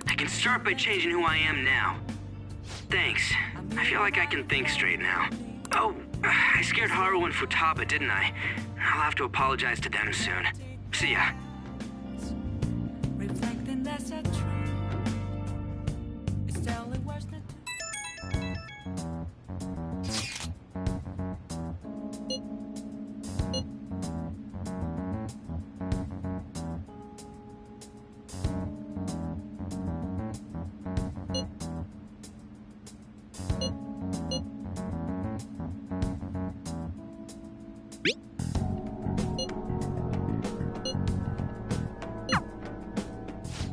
I can start by changing who I am now. Thanks. I feel like I can think straight now. Oh, I scared Haru and Futaba, didn't I? I'll have to apologize to them soon. See ya. Reflecting that's a truth. It's the only words that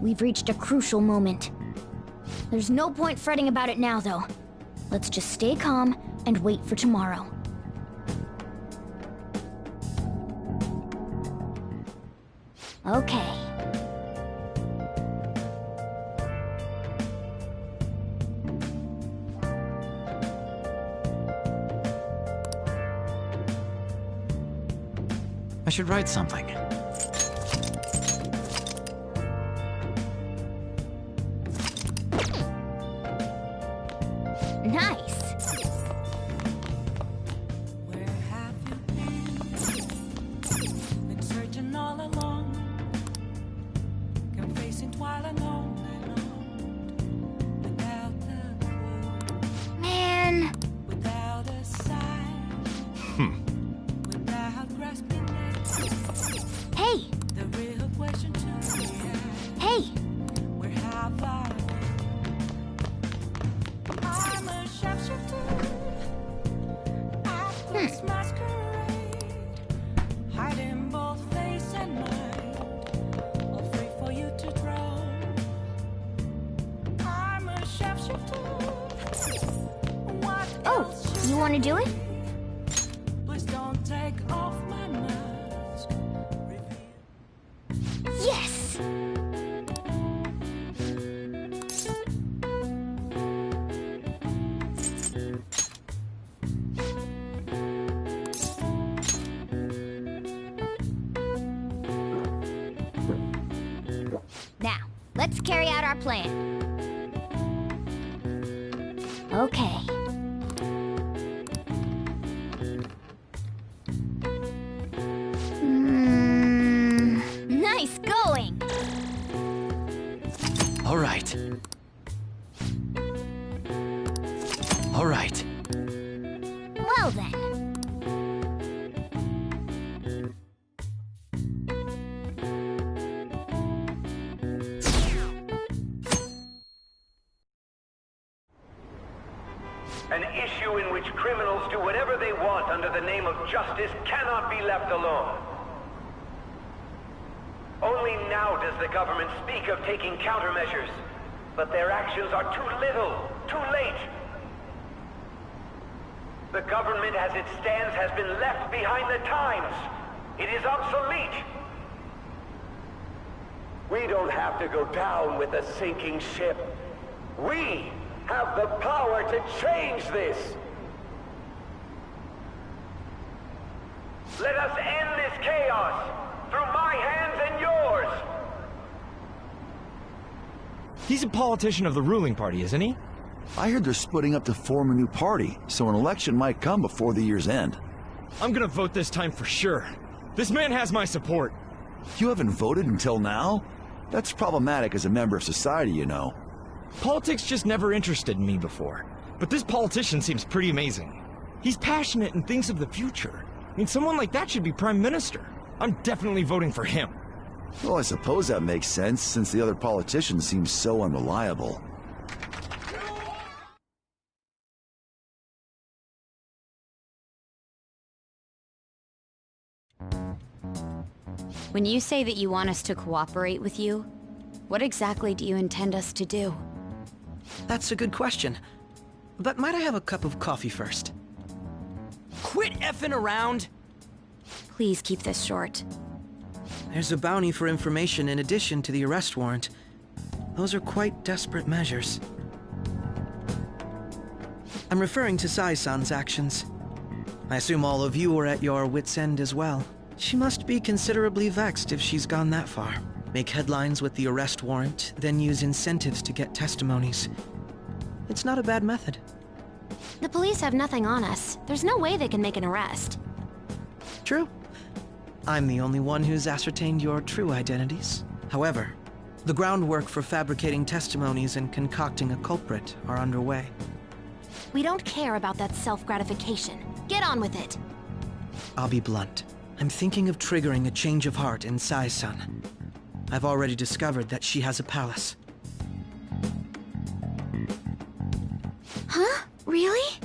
We've reached a crucial moment. There's no point fretting about it now, though. Let's just stay calm and wait for tomorrow. Okay. I should write something. Nice. Where have you been? Been searching all along, confessing while alone without a clue, Man. without a sign, without grasping it. Hey. The real question to me is, Hey. where have I been? I'm a shapeshifter. Atlas masquerade, hiding both face and mind, all free for you to draw. I'm a shapeshifter. What Oh, else should you want to do it? Please don't take off my mask. Reveal. Yes! Now, let's carry out our plan. Okay. Nice going! All right. All right. Well then. An issue in which criminals do whatever they want under the name of justice cannot be left alone. Only now does the government speak of taking countermeasures, but their actions are too little, too late. The government as it stands has been left behind the times. It is obsolete. We don't have to go down with a sinking ship. We have the power to change this. Let us end this chaos through my hands and yours. He's a politician of the ruling party, isn't he? I heard they're splitting up to form a new party, so an election might come before the year's end. I'm gonna vote this time for sure. This man has my support. You haven't voted until now? That's problematic as a member of society, you know. Politics just never interested me before. But this politician seems pretty amazing. He's passionate and thinks of the future. I mean, someone like that should be prime minister. I'm definitely voting for him. Well, I suppose that makes sense, since the other politicians seem so unreliable. When you say that you want us to cooperate with you, what exactly do you intend us to do? That's a good question. But might I have a cup of coffee first? Quit effing around! Please keep this short. There's a bounty for information in addition to the arrest warrant. Those are quite desperate measures. I'm referring to Sai-san's actions. I assume all of you are at your wits' end as well. She must be considerably vexed if she's gone that far. Make headlines with the arrest warrant, then use incentives to get testimonies. It's not a bad method. The police have nothing on us. There's no way they can make an arrest. True. I'm the only one who's ascertained your true identities. However, the groundwork for fabricating testimonies and concocting a culprit are underway. We don't care about that self-gratification. Get on with it. I'll be blunt. I'm thinking of triggering a change of heart in Sai-san. I've already discovered that she has a palace. Huh? Really?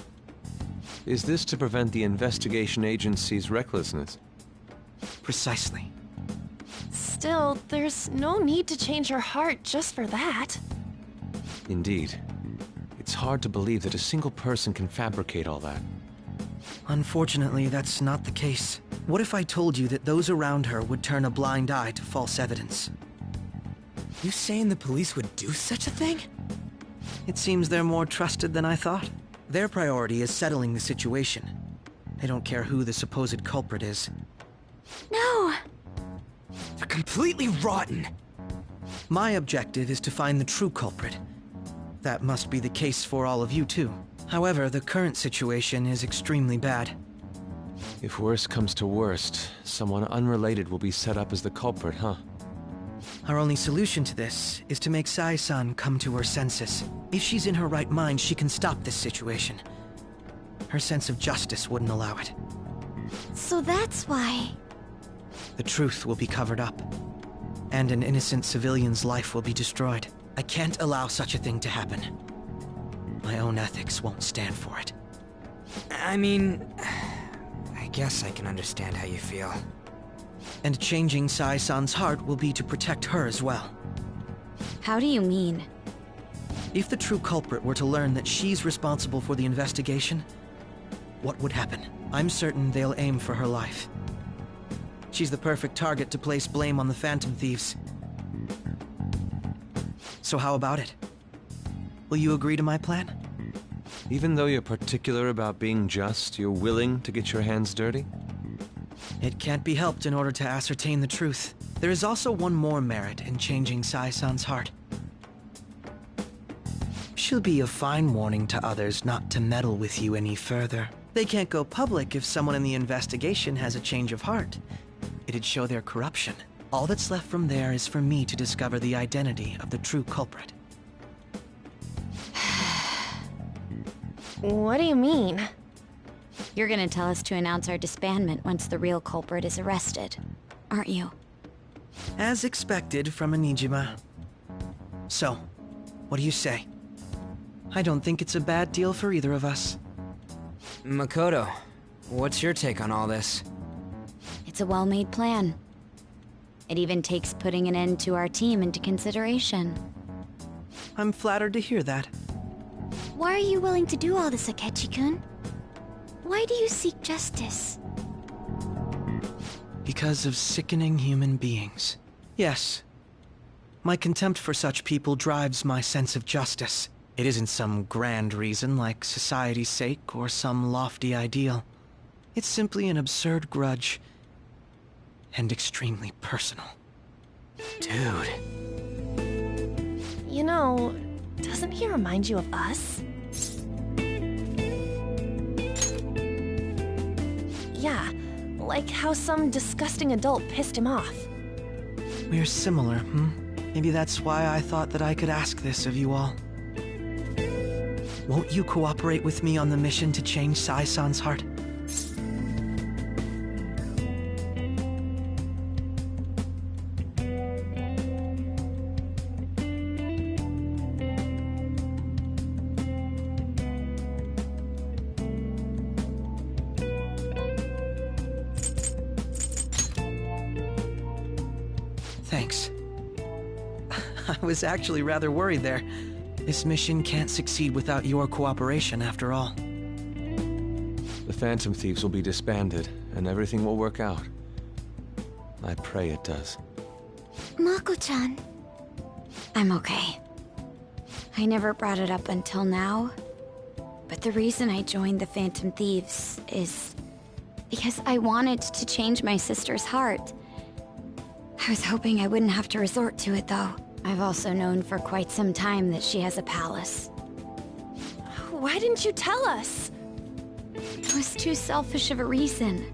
Is this to prevent the investigation agency's recklessness? Precisely. Still, there's no need to change her heart just for that. Indeed. It's hard to believe that a single person can fabricate all that. Unfortunately, that's not the case. What if I told you that those around her would turn a blind eye to false evidence? You saying the police would do such a thing? It seems they're more trusted than I thought. Their priority is settling the situation. They don't care who the supposed culprit is. No! They're completely rotten! My objective is to find the true culprit. That must be the case for all of you, too. However, the current situation is extremely bad. If worst comes to worst, someone unrelated will be set up as the culprit, huh? Our only solution to this is to make Sai-san come to her senses. If she's in her right mind, she can stop this situation. Her sense of justice wouldn't allow it. So that's why... The truth will be covered up, and an innocent civilian's life will be destroyed. I can't allow such a thing to happen. My own ethics won't stand for it. I mean... I guess I can understand how you feel. And changing Sai-san's heart will be to protect her as well. How do you mean? If the true culprit were to learn that she's responsible for the investigation, what would happen? I'm certain they'll aim for her life. She's the perfect target to place blame on the Phantom Thieves. So how about it? Will you agree to my plan? Even though you're particular about being just, you're willing to get your hands dirty? It can't be helped in order to ascertain the truth. There is also one more merit in changing Sai-san's heart. She'll be a fine warning to others not to meddle with you any further. They can't go public if someone in the investigation has a change of heart. It'd show their corruption. All that's left from there is for me to discover the identity of the true culprit. What do you mean? You're gonna tell us to announce our disbandment once the real culprit is arrested, aren't you? As expected from Onijima. So, what do you say? I don't think it's a bad deal for either of us. Makoto, what's your take on all this? It's a well-made plan. It even takes putting an end to our team into consideration. I'm flattered to hear that. Why are you willing to do all this, Akechi-kun? Why do you seek justice? Because of sickening human beings. Yes. My contempt for such people drives my sense of justice. It isn't some grand reason like society's sake or some lofty ideal. It's simply an absurd grudge. And extremely personal. Dude. You know, doesn't he remind you of us? Yeah, like how some disgusting adult pissed him off. We're similar, Maybe that's why I thought that I could ask this of you all. Won't you cooperate with me on the mission to change Sai-san's heart? Thanks. I was actually rather worried there. This mission can't succeed without your cooperation, after all. The Phantom Thieves will be disbanded, and everything will work out. I pray it does. Mako-chan. I'm okay. I never brought it up until now, but the reason I joined the Phantom Thieves is because I wanted to change my sister's heart. I was hoping I wouldn't have to resort to it, though. I've also known for quite some time that she has a palace. Why didn't you tell us? It was too selfish of a reason.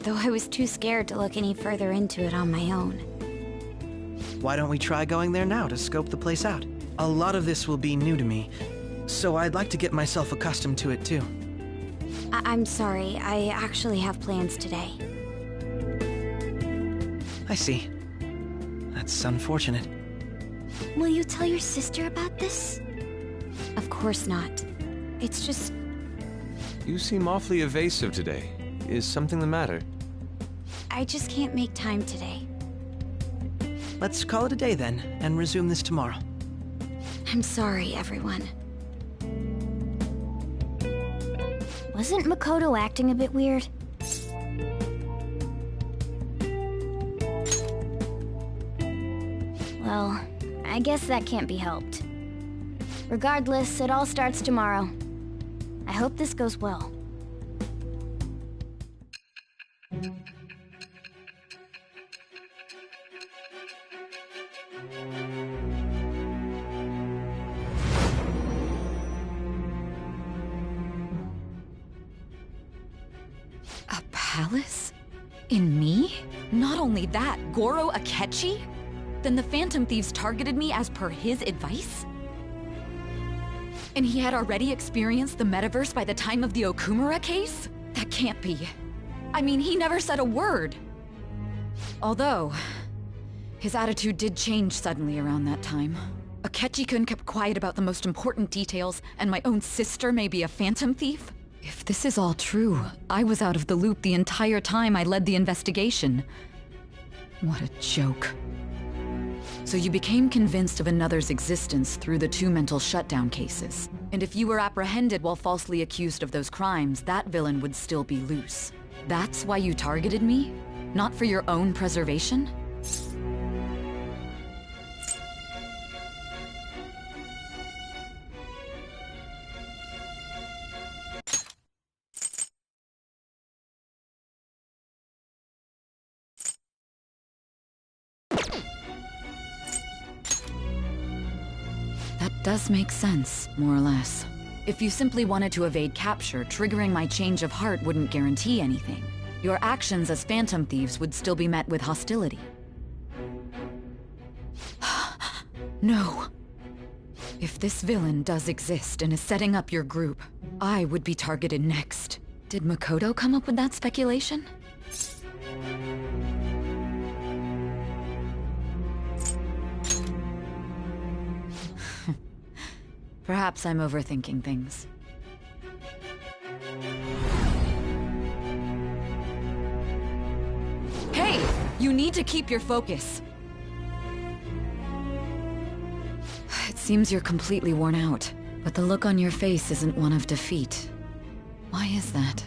Though I was too scared to look any further into it on my own. Why don't we try going there now to scope the place out? A lot of this will be new to me, so I'd like to get myself accustomed to it too. I'm sorry, I actually have plans today. I see. That's unfortunate. Will you tell your sister about this? Of course not. It's just... You seem awfully evasive today. Is something the matter? I just can't make time today. Let's call it a day then, and resume this tomorrow. I'm sorry, everyone. Wasn't Makoto acting a bit weird? Well, I guess that can't be helped. Regardless, it all starts tomorrow. I hope this goes well. A palace? In me? Not only that, Goro Akechi? Then the Phantom Thieves targeted me as per his advice? And he had already experienced the metaverse by the time of the Okumura case? That can't be. I mean, he never said a word. Although, his attitude did change suddenly around that time. Akechi-kun kept quiet about the most important details, and my own sister may be a Phantom Thief? If this is all true, I was out of the loop the entire time I led the investigation. What a joke. So you became convinced of another's existence through the 2 mental shutdown cases. And if you were apprehended while falsely accused of those crimes, that villain would still be loose. That's why you targeted me? Not for your own preservation? That does make sense, more or less. If you simply wanted to evade capture, triggering my change of heart wouldn't guarantee anything. Your actions as Phantom Thieves would still be met with hostility. No. If this villain does exist and is setting up your group, I would be targeted next. Did Makoto come up with that speculation? Perhaps I'm overthinking things. Hey! You need to keep your focus. It seems you're completely worn out, but the look on your face isn't one of defeat. Why is that?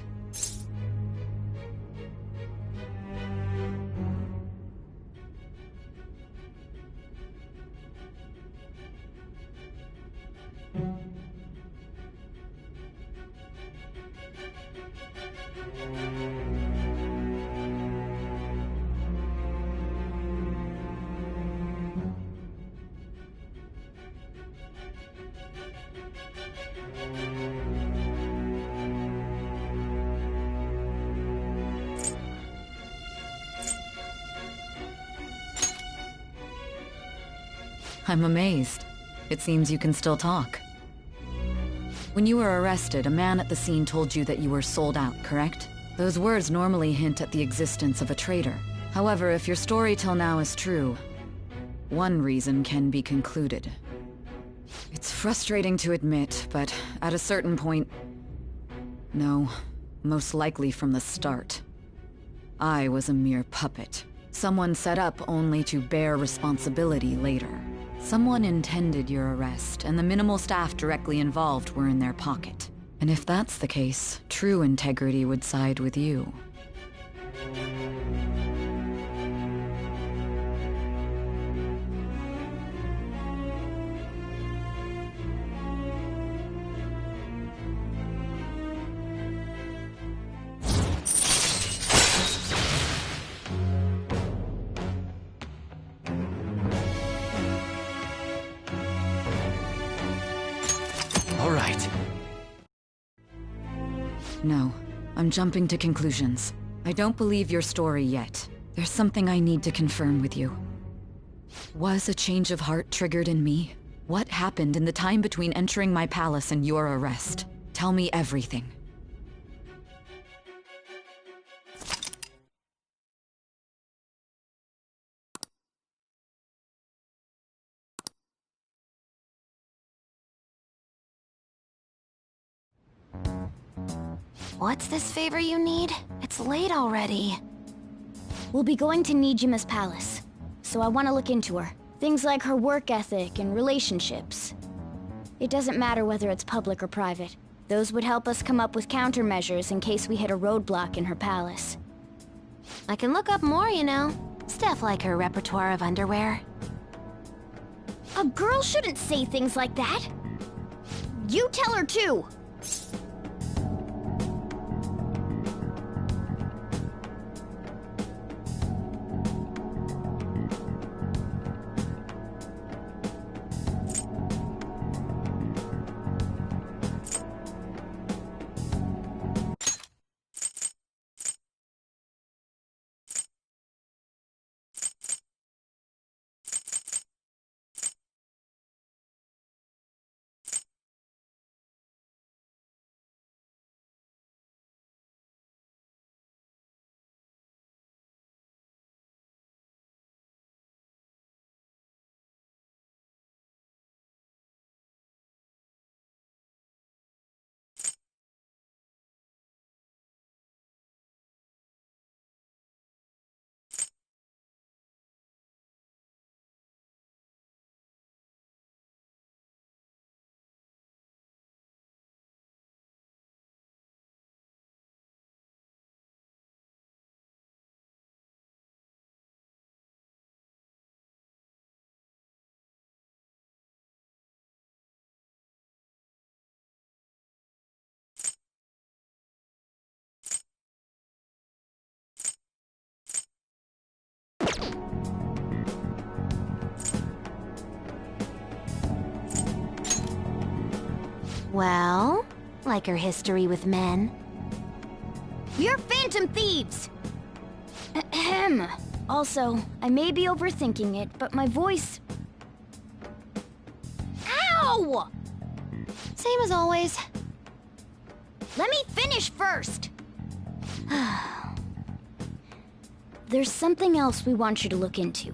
I'm amazed. It seems you can still talk. When you were arrested, a man at the scene told you that you were sold out, correct? Those words normally hint at the existence of a traitor. However, if your story till now is true, one reason can be concluded. It's frustrating to admit, but at a certain point... No, most likely from the start. I was a mere puppet. Someone set up only to bear responsibility later. Someone intended your arrest, and the minimal staff directly involved were in their pocket. And if that's the case, true integrity would side with you. All right. No, I'm jumping to conclusions. I don't believe your story yet. There's something I need to confirm with you. Was a change of heart triggered in me? What happened in the time between entering my palace and your arrest? Tell me everything. What's this favor you need? It's late already. We'll be going to Nijima's palace, so I want to look into her. Things like her work ethic and relationships. It doesn't matter whether it's public or private. Those would help us come up with countermeasures in case we hit a roadblock in her palace. I can look up more, you know. Stuff like her repertoire of underwear. A girl shouldn't say things like that. You tell her too. Well, like her history with men. You're phantom thieves! Ahem. Also, I may be overthinking it, but my voice... Ow! Same as always. Let me finish first! There's something else we want you to look into.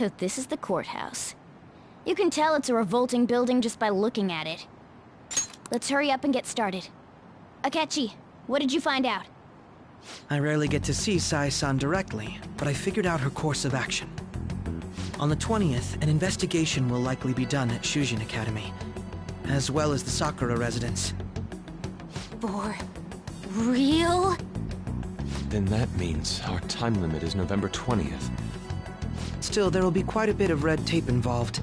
So this is the courthouse. You can tell it's a revolting building just by looking at it. Let's hurry up and get started. Akechi, what did you find out? I rarely get to see Sae-san directly, but I figured out her course of action. On the 20th, an investigation will likely be done at Shujin Academy, as well as the Sakura residence. For real? Then that means our time limit is November 20th. Still, there will be quite a bit of red tape involved.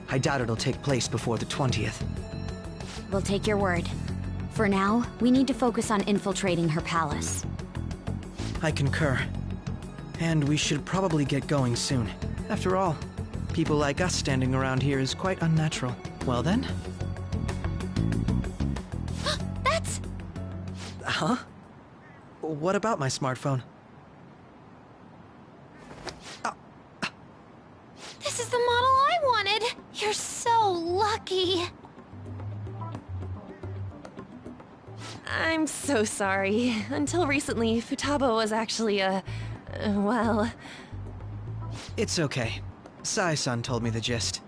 I doubt it'll take place before the 20th. We'll take your word. For now, we need to focus on infiltrating her palace. I concur. And we should probably get going soon. After all, people like us standing around here is quite unnatural. Well then? That's... Huh? What about my smartphone? This is the model I wanted! You're so lucky! I'm so sorry. Until recently, Futaba was actually well... It's okay. Sae-san told me the gist.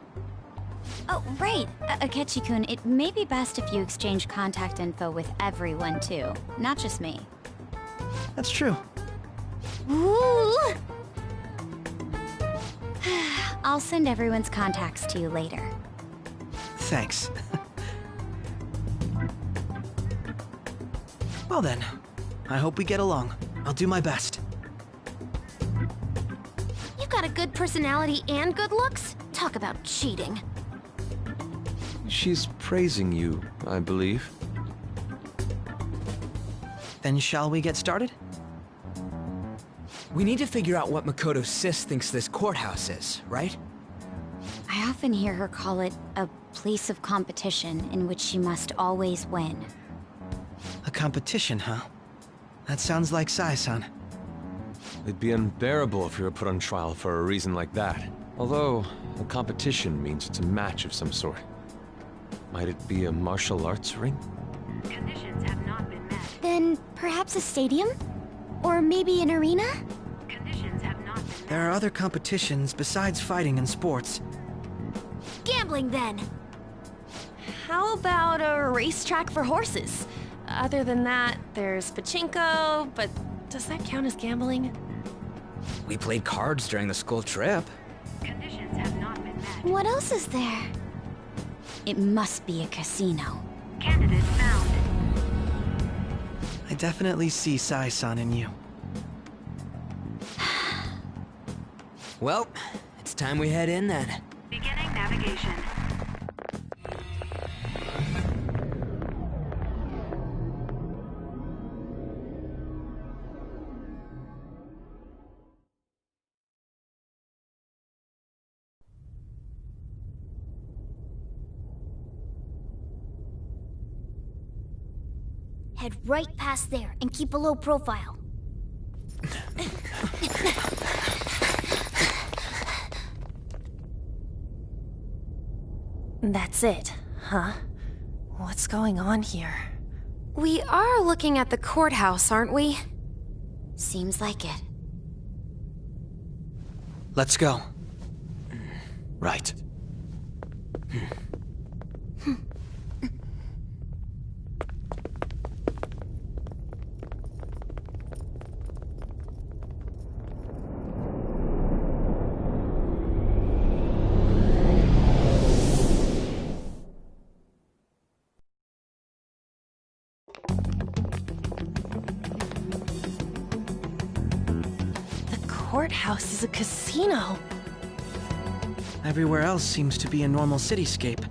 Oh, right. Akechi-kun, it may be best if you exchange contact info with everyone, too. Not just me. That's true. Ooh! I'll send everyone's contacts to you later. Thanks. Well then, I hope we get along. I'll do my best. You've got a good personality and good looks? Talk about cheating. She's praising you, I believe. Then shall we get started? We need to figure out what Makoto Sis thinks this courthouse is, right? I often hear her call it a place of competition in which she must always win. A competition, huh? That sounds like Sae-san. It'd be unbearable if you were put on trial for a reason like that. Although, a competition means it's a match of some sort. Might it be a martial arts ring? Conditions have not been met. Then perhaps a stadium? Or maybe an arena? Conditions have not been met. There are other competitions besides fighting and sports. Gambling, then! How about a racetrack for horses? Other than that, there's pachinko, but does that count as gambling? We played cards during the school trip. Conditions have not been met. What else is there? It must be a casino. Candidate found. I definitely see Sae-san in you. Well, it's time we head in then. Beginning navigation. Head right past there and keep a low profile. That's it, huh? What's going on here? We are looking at the courthouse, aren't we? Seems like it. Let's go. Right. Courthouse is a casino. Everywhere else seems to be a normal cityscape.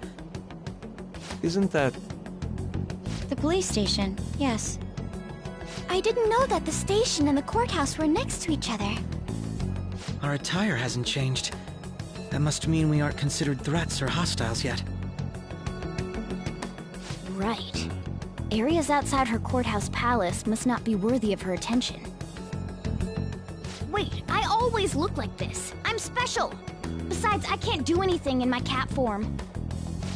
Isn't that... The police station, yes. I didn't know that the station and the courthouse were next to each other. Our attire hasn't changed. That must mean we aren't considered threats or hostiles yet. Right. Areas outside her courthouse palace must not be worthy of her attention. Wait, I always look like this. I'm special. Besides, I can't do anything in my cat form.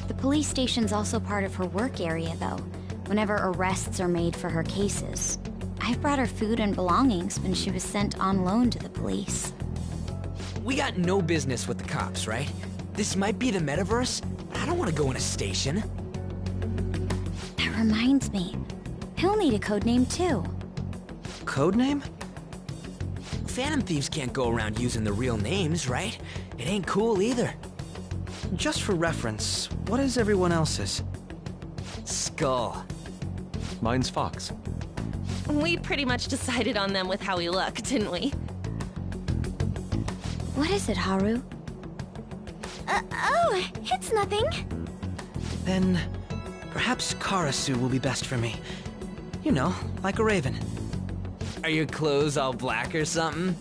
The police station's also part of her work area, though, whenever arrests are made for her cases. I've brought her food and belongings when she was sent on loan to the police. we got no business with the cops, right? This might be the metaverse, but I don't want to go in a station. That reminds me. He'll need a code name too. Code name? Phantom Thieves can't go around using the real names, right? It ain't cool either. Just for reference, what is everyone else's? Skull. Mine's Fox. We pretty much decided on them with how we look, didn't we? What is it, Haru? Oh, it's nothing. Then, perhaps Karasu will be best for me. You know, like a raven. Are your clothes all black or something?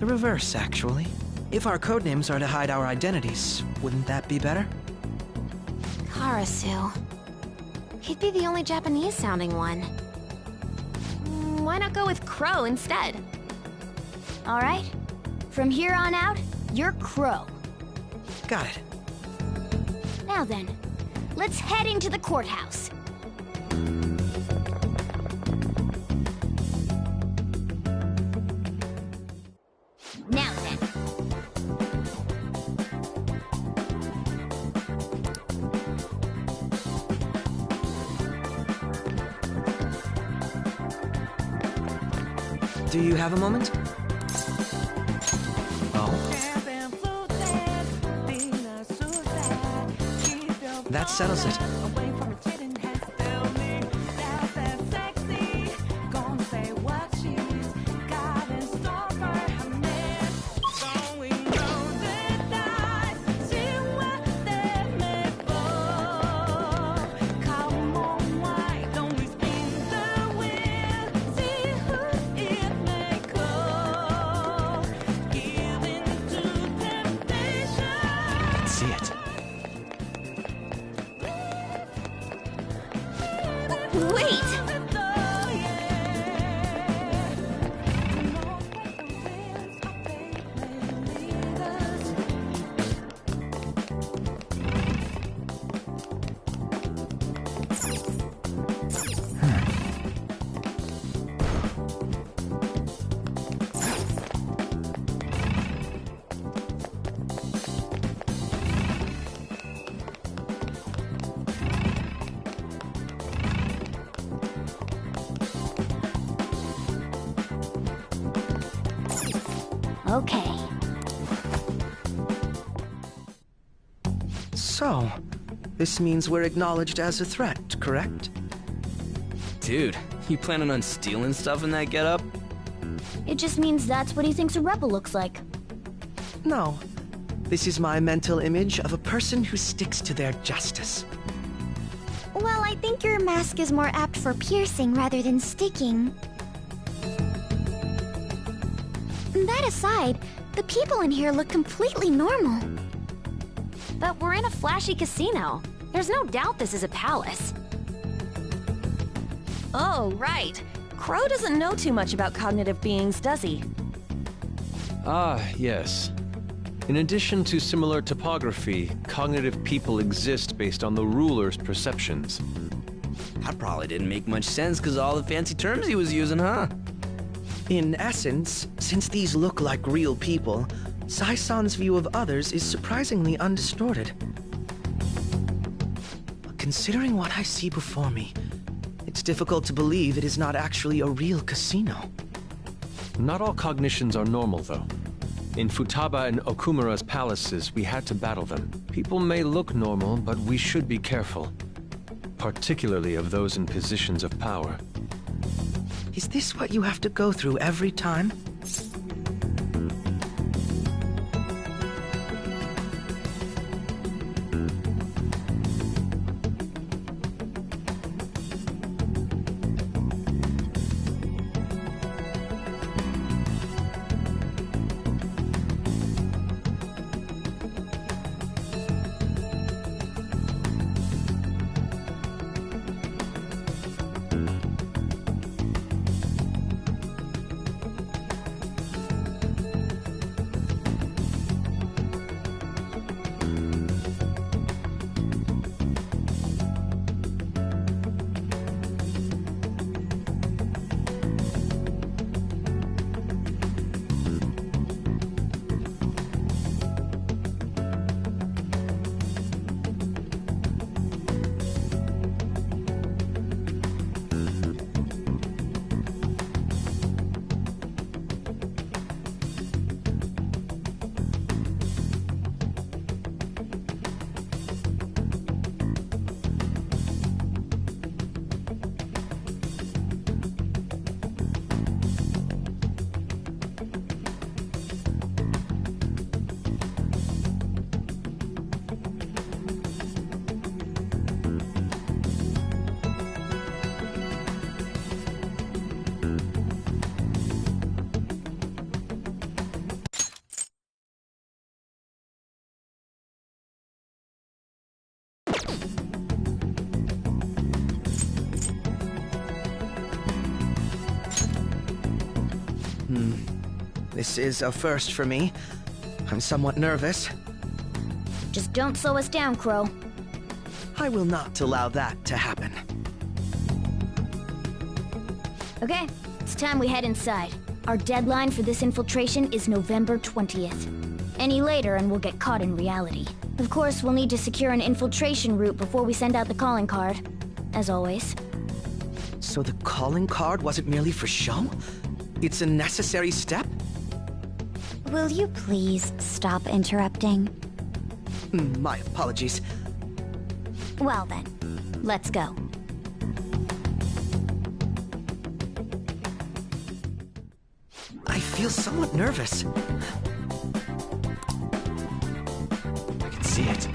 The reverse, actually. If our codenames are to hide our identities, wouldn't that be better? Karasu. He'd be the only Japanese-sounding one. Why not go with Crow instead? All right. From here on out, you're Crow. Got it. Now then, let's head into the courthouse. Now then. Do you have a moment? Oh? That settles it. See it. Wait! Okay. So, this means we're acknowledged as a threat, correct? Dude, you planning on stealing stuff in that getup? It just means that's what he thinks a rebel looks like. No. This is my mental image of a person who sticks to their justice. Well, I think your mask is more apt for piercing rather than sticking. That aside, the people in here look completely normal. But we're in a flashy casino. There's no doubt this is a palace. Oh, right. Crow doesn't know too much about cognitive beings, does he? Ah, yes. In addition to similar topography, cognitive people exist based on the ruler's perceptions. That probably didn't make much sense because of all the fancy terms he was using, huh? In essence, since these look like real people, Sai-san's view of others is surprisingly undistorted. But considering what I see before me, it's difficult to believe it is not actually a real casino. Not all cognitions are normal, though. In Futaba and Okumura's palaces, we had to battle them. People may look normal, but we should be careful. Particularly of those in positions of power. Is this what you have to go through every time? This is a first for me. I'm somewhat nervous. Just don't slow us down, Crow. I will not allow that to happen. Okay, it's time we head inside. Our deadline for this infiltration is November 20th. Any later and we'll get caught in reality. Of course, we'll need to secure an infiltration route before we send out the calling card. As always. So the calling card wasn't merely for show? It's a necessary step? Will you please stop interrupting? My apologies. Well then, let's go. I feel somewhat nervous. I can see it.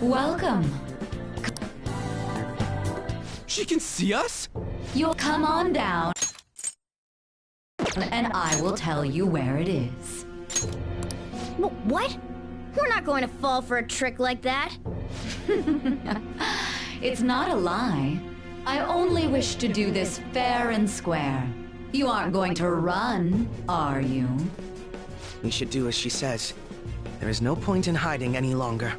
Welcome. She can see us? You'll come on down, and I will tell you where it is. What? We're not going to fall for a trick like that. It's not a lie. I only wish to do this fair and square. You aren't going to run, are you? We should do as she says. There is no point in hiding any longer.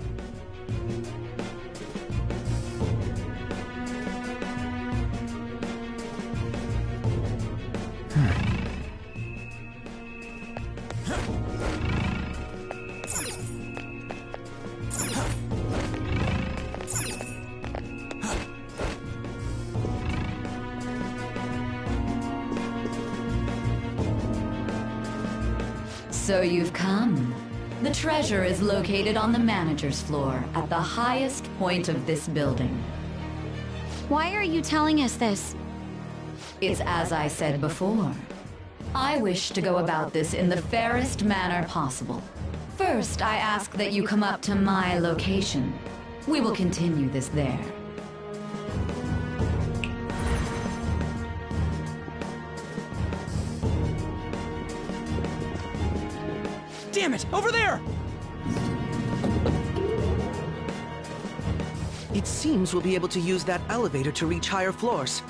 So you've come. The treasure is located on the manager's floor, at the highest point of this building. Why are you telling us this? It's as I said before. I wish to go about this in the fairest manner possible. First, I ask that you come up to my location. We will continue this there. Damn it! Over there! It seems we'll be able to use that elevator to reach higher floors.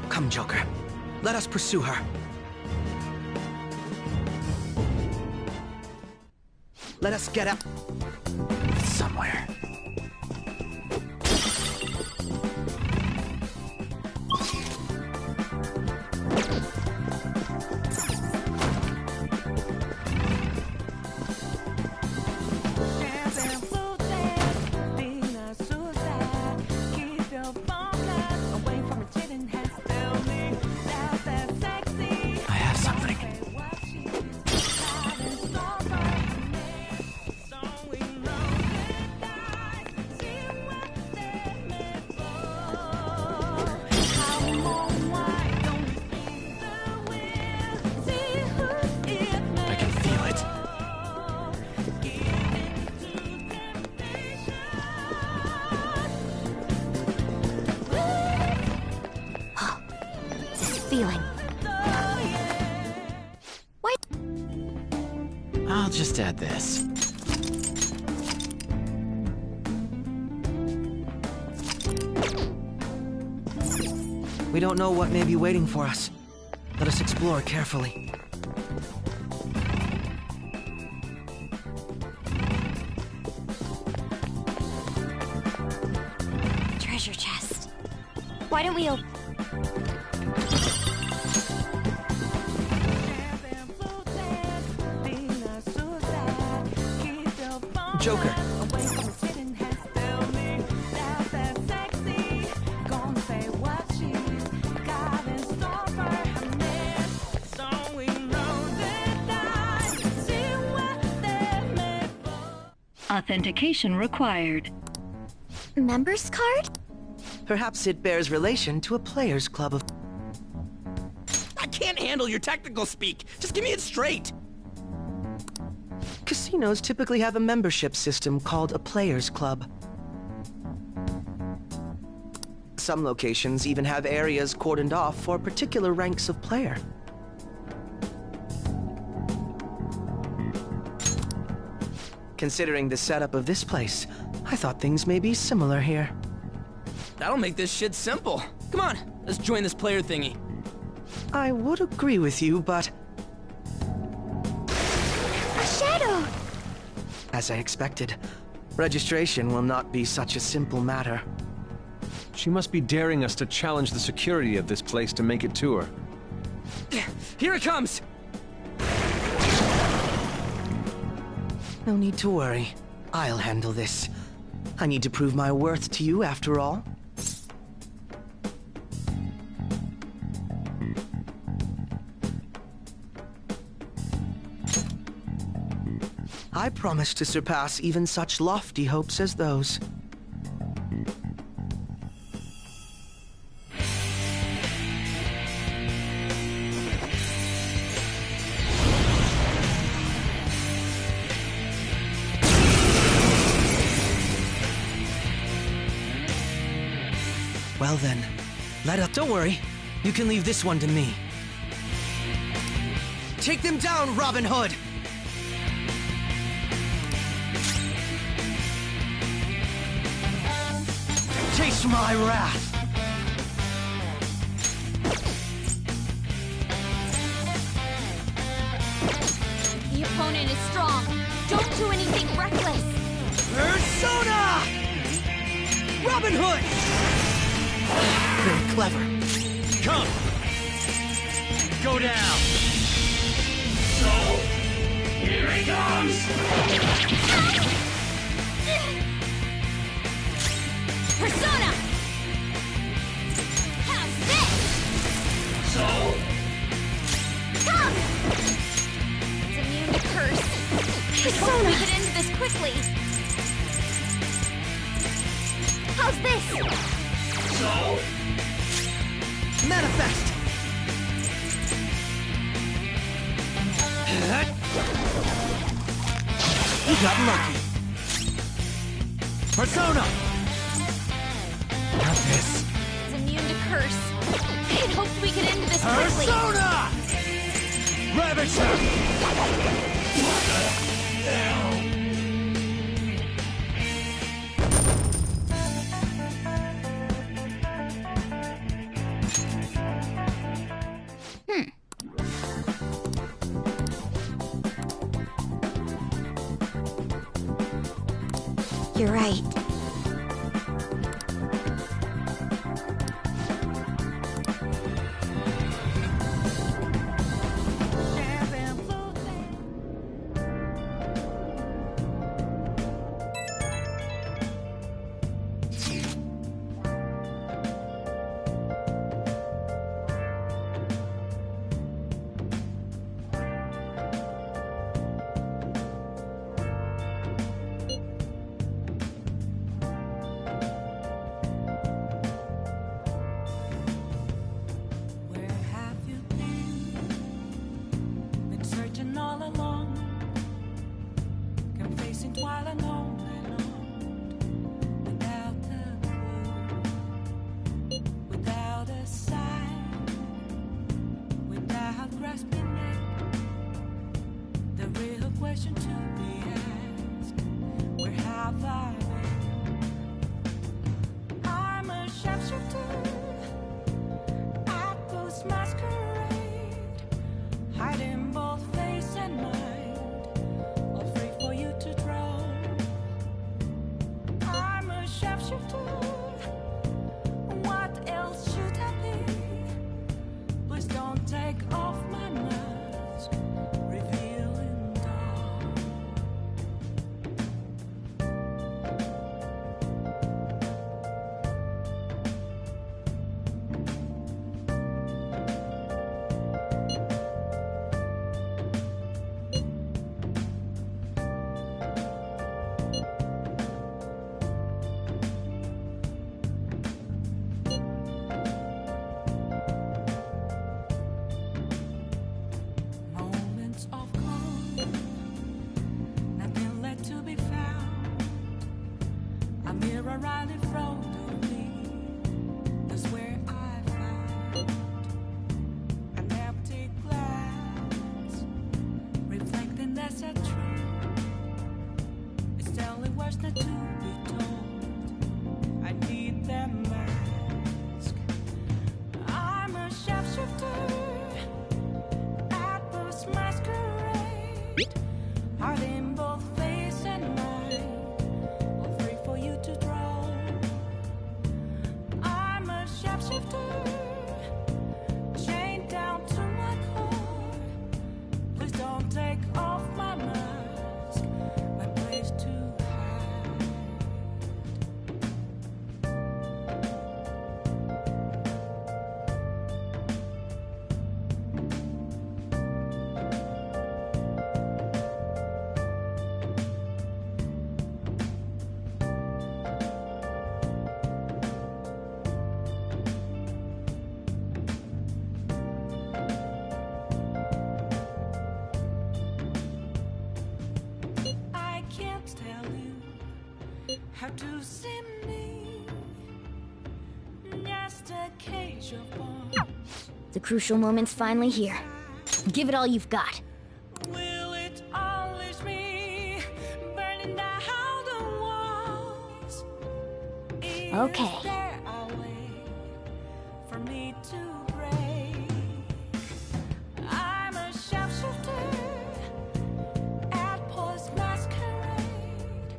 Come, Joker. Let us pursue her. Let us get out somewhere. Feeling. What? I'll just add this. We don't know what may be waiting for us. Let us explore carefully. Treasure chest. Why don't we open... Joker. Authentication required. Members card? Perhaps it bears relation to a players' club of... I can't handle your technical speak. Just give me it straight. Casinos typically have a membership system called a players' club. Some locations even have areas cordoned off for particular ranks of player. Considering the setup of this place, I thought things may be similar here. That'll make this shit simple. Come on, let's join this player thingy. I would agree with you, but... A shadow! As I expected, registration will not be such a simple matter. She must be daring us to challenge the security of this place to make it to her. Here it comes! No need to worry. I'll handle this. I need to prove my worth to you, after all. I promise to surpass even such lofty hopes as those. Well then, let us... Don't worry. You can leave this one to me. Take them down, Robin Hood! Taste my wrath! The opponent is strong. Don't do anything reckless. Persona! Robin Hood! Very clever. Come! Go down! So, here he comes! Persona! How's this? So? Come! It's immune to curse. I hope we get into this quickly. How's this? So? Manifest! You got lucky. Persona! Not this. It's immune to curse. I hope we get into this quickly. Persona! Ravager! you're right. Where have you been? Been searching all along, confessing while alone and on, without a clue, without a sign, without grasping it. The real question to be asked: where have I been? I'm a shapeshifter. Masquerade, hiding both face and mind, all free for you to draw. I'm a shapeshifter. What else should I be? Please don't take off my mask, revealing dawn. Moments of calm, nothing left to be found. A mirror right in front of me, that's where I found an empty glass, reflecting that's a truth. It's telling words not to be told. I need that mask. I'm a shapeshifter. Masquerade, hiding both face and mind, all free for you to draw. I'm a shapeshifter, chained down to my core. Please don't take off my mask, my place to hide. I can't tell you how to see me. Just a cage of bones. The crucial moment's finally here. Give it all you've got. Will it unleash me, burning down the walls? Okay. Is there a way for me to break? I'm a shapeshifter at post masquerade,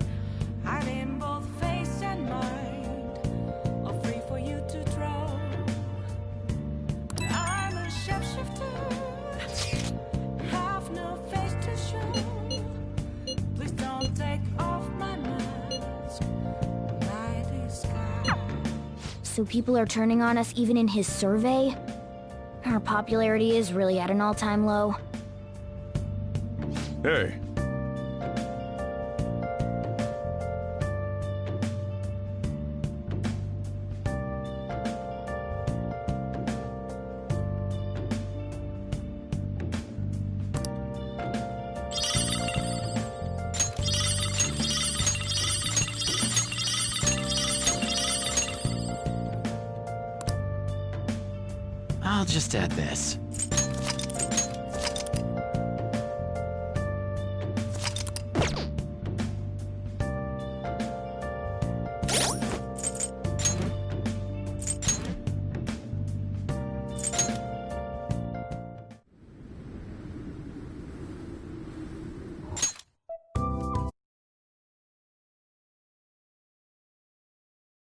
hiding both face and mind, all free for you to draw. I'm a shapeshifter. Have no face to show. Please don't take off my mask. Night is sky. So people are turning on us even in his survey? Our popularity is really at an all-time low. Hey. I'll just add this.